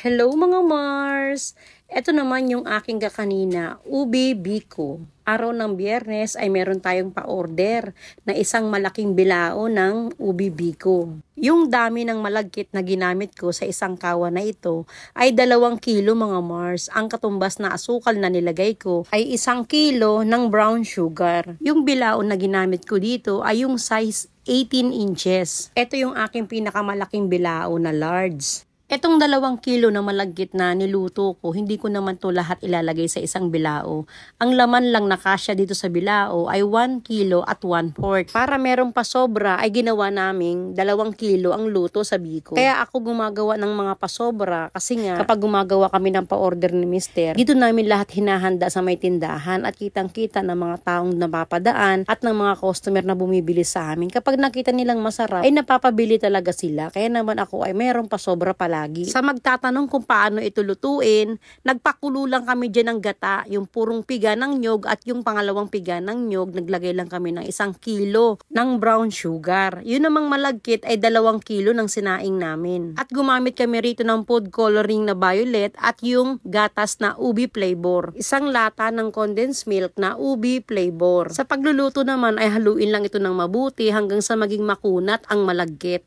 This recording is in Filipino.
Hello mga Mars! Ito naman yung aking kakanina, Ubi Biko. Araw ng Biyernes ay meron tayong pa-order na isang malaking bilao ng Ubi Biko. Yung dami ng malagkit na ginamit ko sa isang kawa na ito ay 2 kilo mga Mars. Ang katumbas na asukal na nilagay ko ay 1 kilo ng brown sugar. Yung bilao na ginamit ko dito ay yung size 18 inches. Ito yung aking pinakamalaking bilao na large. Etong 2 kilo na malagkit na niluto ko, hindi ko naman to lahat ilalagay sa isang bilao. Ang laman lang na kasya dito sa bilao ay 1 kilo at 1/4. Para merong pasobra ay ginawa naming 2 kilo ang luto sa biko. Kaya ako gumagawa ng mga pasobra kasi nga kapag gumagawa kami ng pa-order ni Mister, dito namin lahat hinahanda sa may tindahan at kitang-kita ng mga taong napapadaan at ng mga customer na bumibili sa amin. Kapag nakita nilang masarap ay napapabili talaga sila. Kaya naman ako ay merong pasobra pala. Sa magtatanong kung paano ito lutuin, nagpakulo lang kami dyan ng gata, yung purong piga ng nyog at yung pangalawang piga ng nyog, naglagay lang kami ng 1 kilo ng brown sugar. Yun namang malagkit ay 2 kilo ng sinaing namin. At gumamit kami rito ng food coloring na violet at yung gatas na ubi flavor. 1 lata ng condensed milk na ubi flavor. Sa pagluluto naman ay haluin lang ito ng mabuti hanggang sa maging makunat ang malagkit.